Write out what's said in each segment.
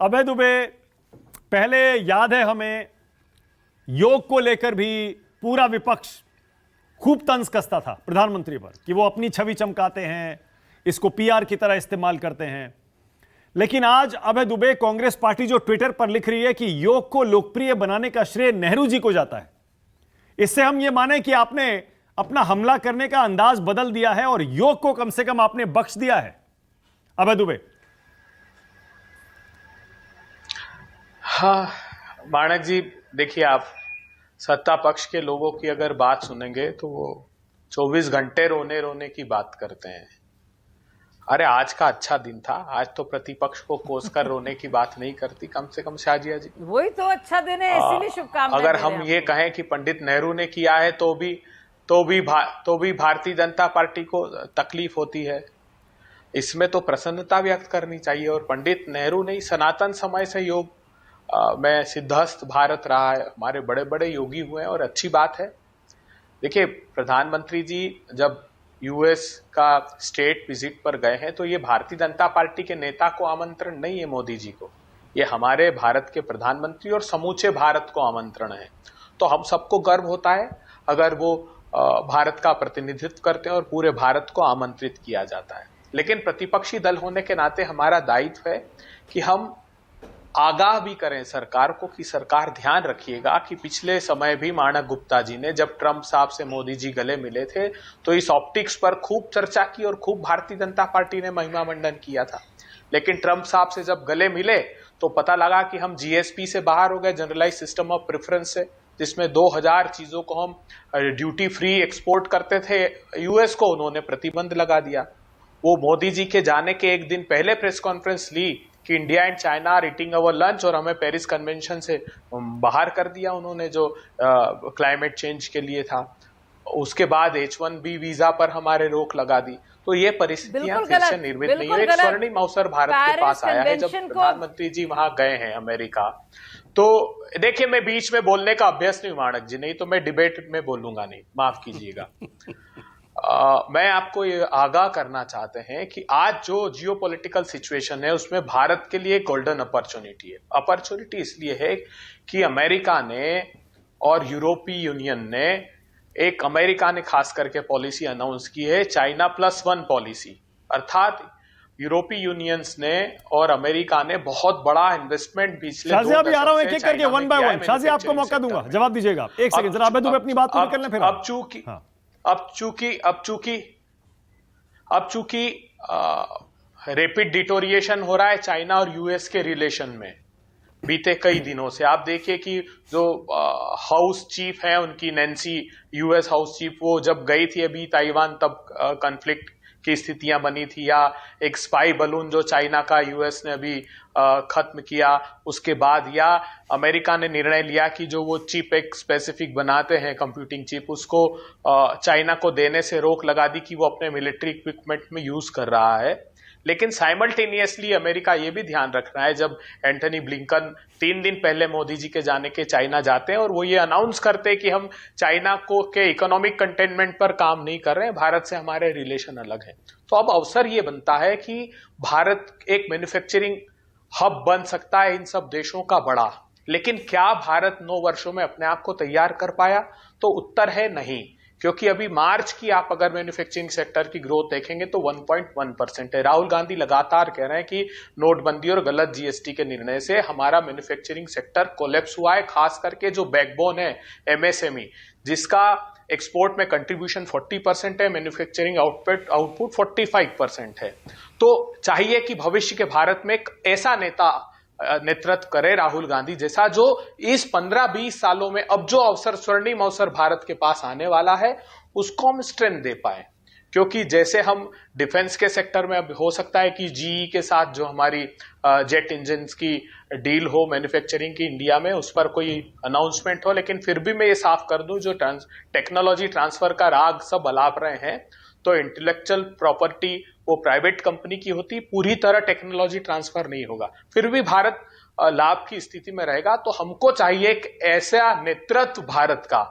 अभय दुबे, पहले याद है हमें, योग को लेकर भी पूरा विपक्ष खूब तंज कसता था प्रधानमंत्री पर कि वो अपनी छवि चमकाते हैं, इसको पीआर की तरह इस्तेमाल करते हैं। लेकिन आज अभय दुबे, कांग्रेस पार्टी जो ट्विटर पर लिख रही है कि योग को लोकप्रिय बनाने का श्रेय नेहरू जी को जाता है, इससे हम ये माने कि आपने अपना हमला करने का अंदाज बदल दिया है और योग को कम से कम आपने बख्श दिया है। अभय दुबे। हाँ माणक जी, देखिए, आप सत्ता पक्ष के लोगों की अगर बात सुनेंगे तो वो 24 घंटे रोने रोने की बात करते हैं। अरे आज का अच्छा दिन था, आज तो प्रतिपक्ष को कोसकर रोने की बात नहीं करती कम से कम शाजिया जी। वही तो अच्छा दिन है, इसीलिए शुभकामनाएं। अगर हम ये कहें कि पंडित नेहरू ने किया है तो भी भारतीय जनता पार्टी को तकलीफ होती है। इसमें तो प्रसन्नता व्यक्त करनी चाहिए। और पंडित नेहरू ने सनातन समय से योग में सिद्धहस्त भारत रहा है, हमारे बड़े बड़े योगी हुए हैं और अच्छी बात है। देखिए, प्रधानमंत्री जी जब यूएस का स्टेट विजिट पर गए हैं तो ये भारतीय जनता पार्टी के नेता को आमंत्रण नहीं है मोदी जी को, ये हमारे भारत के प्रधानमंत्री और समूचे भारत को आमंत्रण है। तो हम सबको गर्व होता है अगर वो भारत का प्रतिनिधित्व करते हैं और पूरे भारत को आमंत्रित किया जाता है। लेकिन प्रतिपक्षी दल होने के नाते हमारा दायित्व है कि हम आगाह भी करें सरकार को कि सरकार ध्यान रखिएगा कि पिछले समय भी माणक गुप्ता जी ने जब ट्रंप साहब से मोदी जी गले मिले थे तो इस ऑप्टिक्स पर खूब चर्चा की और खूब भारतीय जनता पार्टी ने महिमा मंडन किया था। लेकिन ट्रंप साहब से जब गले मिले तो पता लगा कि हम जीएसपी से बाहर हो गए, जनरलाइज सिस्टम ऑफ प्रेफरेंस से, जिसमें 2000 चीजों को हम ड्यूटी फ्री एक्सपोर्ट करते थे यूएस को, उन्होंने प्रतिबंध लगा दिया। वो मोदी जी के जाने के एक दिन पहले प्रेस कॉन्फ्रेंस ली कि India and China are eating our lunch, और हमें पेरिस कन्वेंशन से बाहर कर दिया उन्होंने जो क्लाइमेट चेंज के लिए था। उसके बाद H1B वीजा पर हमारे रोक लगा दी। तो ये परिस्थितियां फिर से निर्मित नहीं है। एक स्वर्णिम अवसर भारत के पास आया है जब प्रधानमंत्री जी वहां गए हैं अमेरिका। तो देखिए, मैं बीच में बोलने का अभ्यास नहीं माणक जी, नहीं तो मैं डिबेट में बोलूंगा नहीं, माफ कीजिएगा। मैं आपको ये आगाह करना चाहते हैं कि आज जो जियोपॉलिटिकल सिचुएशन है उसमें भारत के लिए गोल्डन अपॉर्चुनिटी है। अपॉर्चुनिटी इसलिए है कि अमेरिका ने और यूरोपीय यूनियन ने अमेरिका ने खास करके पॉलिसी अनाउंस की है, चाइना +1 पॉलिसी। अर्थात यूरोपीय यूनियंस ने और अमेरिका ने बहुत बड़ा इन्वेस्टमेंट पिछले 2 दशक से आ रहा हूं एक एक करके, वन बाय वन। शाजी, आपको मौका दूंगा, जवाब दीजिएगा। एक सेकंड जरा, अभय दुबे अपनी बात पूरी कर लें फिर। अब चूंकि रैपिड डिटोरिएशन हो रहा है चाइना और यूएस के रिलेशन में बीते कई दिनों से। आप देखिए कि जो हाउस चीफ है उनकी, नैन्सी, यूएस हाउस चीफ, वो जब गई थी अभी ताइवान, तब कॉन्फ्लिक्ट की स्थितियां बनी थी। या एक स्पाई बलून जो चाइना का यूएस ने अभी खत्म किया, उसके बाद या अमेरिका ने निर्णय लिया कि जो वो चिप एक स्पेसिफिक बनाते हैं कंप्यूटिंग चिप, उसको चाइना को देने से रोक लगा दी कि वो अपने मिलिट्री इक्विपमेंट में यूज कर रहा है। लेकिन साइमल्टेनियसली अमेरिका ये भी ध्यान रख रहा है, जब एंटनी ब्लिंकन 3 दिन पहले मोदी जी के जाने के चाइना जाते हैं और वो ये अनाउंस करते हैं कि हम चाइना को के इकोनॉमिक कंटेनमेंट पर काम नहीं कर रहे हैं, भारत से हमारे रिलेशन अलग हैं। तो अब अवसर ये बनता है कि भारत एक मैन्युफैक्चरिंग हब बन सकता है इन सब देशों का बड़ा। लेकिन क्या भारत 9 वर्षों में अपने आप को तैयार कर पाया? तो उत्तर है नहीं, क्योंकि अभी मार्च की आप अगर मैन्युफैक्चरिंग सेक्टर की ग्रोथ देखेंगे तो 1.1% है। राहुल गांधी लगातार कह रहे हैं कि नोटबंदी और गलत जीएसटी के निर्णय से हमारा मैन्युफैक्चरिंग सेक्टर कोलैप्स हुआ है, खास करके जो बैकबोन है एमएसएमई, जिसका एक्सपोर्ट में कंट्रीब्यूशन 40% है, मैन्युफैक्चरिंग आउटपुट 45% है। तो चाहिए कि भविष्य के भारत में एक ऐसा नेतृत्व करे राहुल गांधी जैसा, जो इस 15-20 सालों में अब जो अवसर, स्वर्णिम अवसर भारत के पास आने वाला है, उसको हम स्ट्रेंथ दे पाए। क्योंकि जैसे हम डिफेंस के सेक्टर में अब हो सकता है कि जीई के साथ जो हमारी जेट इंजन की डील हो मैन्युफैक्चरिंग की इंडिया में, उस पर कोई अनाउंसमेंट हो, लेकिन फिर भी मैं ये साफ कर दूं, जो टेक्नोलॉजी ट्रांसफर का राग सब अलाप रहे हैं, तो इंटेलेक्चुअल प्रॉपर्टी वो प्राइवेट कंपनी की होती, पूरी तरह टेक्नोलॉजी ट्रांसफर नहीं होगा, फिर भी भारत लाभ की स्थिति में रहेगा। तो हमको चाहिए एक ऐसा नेतृत्व भारत का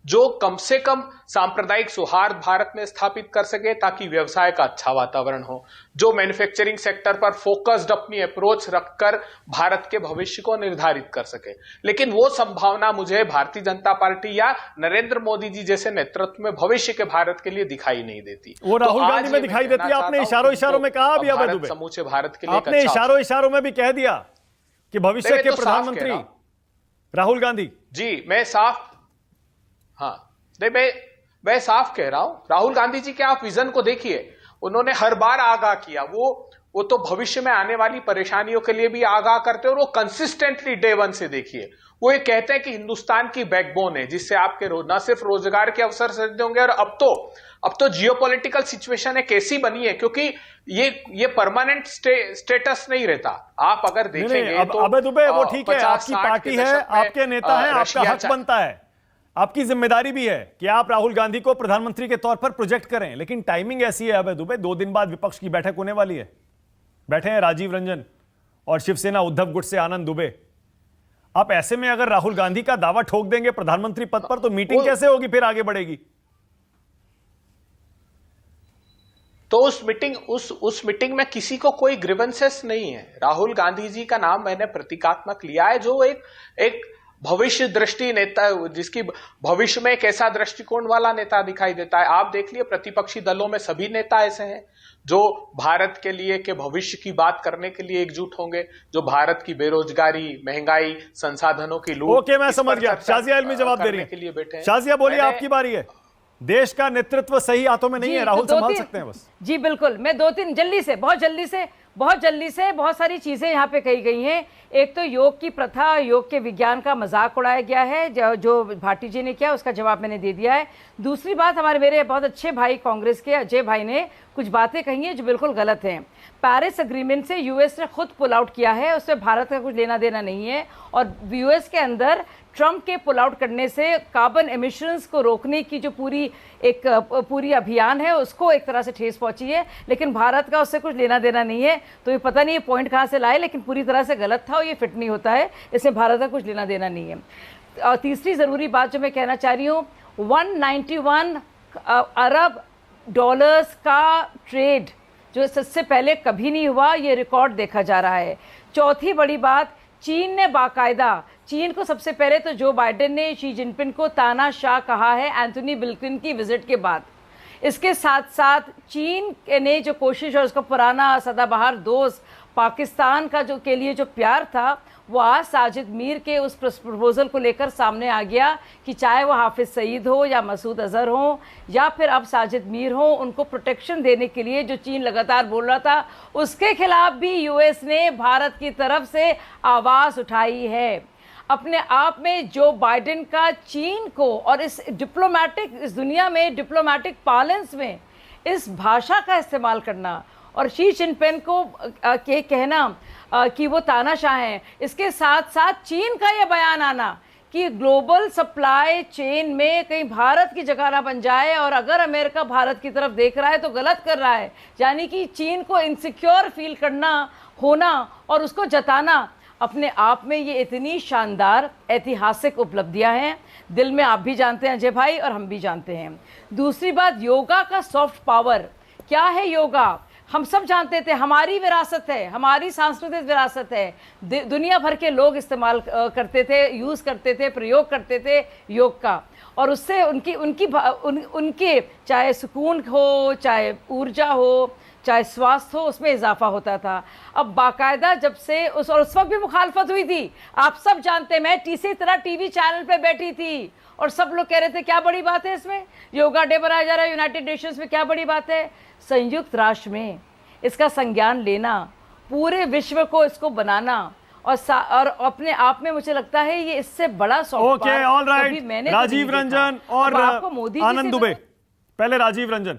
जो कम से कम सांप्रदायिक सौहार्द भारत में स्थापित कर सके ताकि व्यवसाय का अच्छा वातावरण हो, जो मैन्युफैक्चरिंग सेक्टर पर फोकस्ड अपनी अप्रोच रखकर भारत के भविष्य को निर्धारित कर सके। लेकिन वो संभावना मुझे भारतीय जनता पार्टी या नरेंद्र मोदी जी जैसे नेतृत्व में भविष्य के भारत के लिए दिखाई नहीं देती। वो राहुल गांधी में दिखाई देती है। आपने इशारों में कहा भी अभय दुबे, समूचे भारत के लिए आपने इशारों में भी कह दिया कि भविष्य के प्रधानमंत्री राहुल गांधी जी, मैं साफ मैं साफ कह रहा हूं, राहुल गांधी जी के आप विजन को देखिए, उन्होंने हर बार आगाह किया, वो तो भविष्य में आने वाली परेशानियों के लिए भी आगाह करते हैं और वो कंसिस्टेंटली डे वन से देखिए, वो ये कहते हैं कि हिंदुस्तान की बैकबोन है जिससे आपके न सिर्फ रोजगार के अवसर सृजित होंगे, और अब तो जियोपॉलिटिकल सिचुएशन एक ऐसी बनी है क्योंकि ये परमानेंट स्टेटस नहीं रहता। आप अगर देखेंगे तो अबे दुबे, वो ठीक है, आपकी पार्टी है, आपके नेता हैं, आपका हक बनता है, आपकी जिम्मेदारी भी है कि आप राहुल गांधी को प्रधानमंत्री के तौर पर प्रोजेक्ट करें, लेकिन टाइमिंग ऐसी है अबे दुबे, 2 दिन बाद विपक्ष की बैठक होने वाली है। बैठे हैं राजीव रंजन और शिवसेना उद्धव गुट से आनंद दुबे। आप ऐसे में अगर राहुल गांधी का दावा ठोक देंगे प्रधानमंत्री पद पर तो मीटिंग कैसे होगी, फिर आगे बढ़ेगी? तो उस मीटिंग में किसी को कोई ग्रीवेंसेस नहीं है। राहुल गांधी जी का नाम मैंने प्रतीकात्मक लिया है, जो एक भविष्य दृष्टि नेता, जिसकी भविष्य में एक ऐसा दृष्टिकोण वाला नेता दिखाई देता है। आप देख लिए प्रतिपक्षी दलों में सभी नेता ऐसे हैं जो भारत के लिए के भविष्य की बात करने के लिए एकजुट होंगे, जो भारत की बेरोजगारी, महंगाई, संसाधनों की लूट। ओके, मैं समझ गया। शाजिया इल्मी जवाब दे रही है। शाजिया बोलिए, आपकी बारी है। देश का नेतृत्व सही हाथों में नहीं है, राहुल संभाल सकते हैं बस। जी बिल्कुल, मैं 2-3 बहुत जल्दी से बहुत सारी चीजें यहाँ पे कही गई हैं। एक तो योग की प्रथा, योग के विज्ञान का मजाक उड़ाया गया है, जो भाटी जी ने किया उसका जवाब मैंने दे दिया है। दूसरी बात, मेरे बहुत अच्छे भाई कांग्रेस के अजय भाई ने कुछ बातें कही हैं जो बिल्कुल गलत हैं। पेरिस एग्रीमेंट से यूएस ने खुद पुल आउट किया है, उसमें भारत का कुछ लेना देना नहीं है, और यूएस के अंदर ट्रंप के पुल आउट करने से कार्बन एमिशंस को रोकने की जो पूरी अभियान है उसको एक तरह से ठेस पहुंची है, लेकिन भारत का उससे कुछ लेना देना नहीं है। तो ये पता नहीं ये पॉइंट कहाँ से लाए, लेकिन पूरी तरह से गलत था और ये फिट नहीं होता है, इससे भारत का कुछ लेना देना नहीं है। और तीसरी ज़रूरी बात जो मैं कहना चाह रही हूँ, 191 अरब डॉलर्स का ट्रेड जो इससे पहले कभी नहीं हुआ, ये रिकॉर्ड देखा जा रहा है। चौथी बड़ी बात, चीन ने बाकायदा, चीन को सबसे पहले तो जो बाइडेन ने शी जिनपिंग को तानाशाह कहा है एंथोनी ब्लिंकन की विजिट के बाद। इसके साथ साथ चीन ने जो कोशिश और उसका पुराना सदाबहार दोस्त पाकिस्तान का के लिए जो प्यार था, वो आज साजिद मीर के उस प्रपोजल को लेकर सामने आ गया कि चाहे वो हाफिज सईद हो या मसूद अजहर हो या फिर अब साजिद मीर हो, उनको प्रोटेक्शन देने के लिए जो चीन लगातार बोल रहा था, उसके खिलाफ भी यूएस ने भारत की तरफ से आवाज़ उठाई है। अपने आप में जो बाइडेन का चीन को और इस दुनिया में डिप्लोमेटिक पालेंस में इस भाषा का इस्तेमाल करना और शी जिनपिंग को के कहना कि वो तानाशाह हैं, इसके साथ साथ चीन का ये बयान आना कि ग्लोबल सप्लाई चेन में कहीं भारत की जगह ना बन जाए, और अगर अमेरिका भारत की तरफ देख रहा है तो गलत कर रहा है, यानी कि चीन को इनसिक्योर फील करना होना और उसको जताना, अपने आप में ये इतनी शानदार ऐतिहासिक उपलब्धियां हैं। दिल में आप भी जानते हैं अजय भाई और हम भी जानते हैं। दूसरी बात, योगा का सॉफ्ट पावर क्या है? योगा हम सब जानते थे, हमारी विरासत है, हमारी सांस्कृतिक विरासत है, दुनिया भर के लोग इस्तेमाल करते थे, यूज़ करते थे, प्रयोग करते थे योग का, और उससे उनके चाहे सुकून हो, चाहे ऊर्जा हो, चाहे स्वास्थ्य हो, उसमें इजाफा होता था। अब बाकायदा जब से उस वक्त भी मुखालफत हुई थी, आप सब जानते हैं, मैं इसी तरह टीवी चैनल पे बैठी थी और सब लोग कह रहे थे क्या बड़ी बात है इसमें, योगा डे मनाया जा रहा है यूनाइटेड नेशंस में, क्या बड़ी बात है। संयुक्त राष्ट्र में इसका संज्ञान लेना, पूरे विश्व को इसको बनाना और अपने आप में मुझे लगता है ये इससे बड़ा soft okay, all right. Rajiv Ranjan और आनंद दुबे, पहले राजीव रंजन।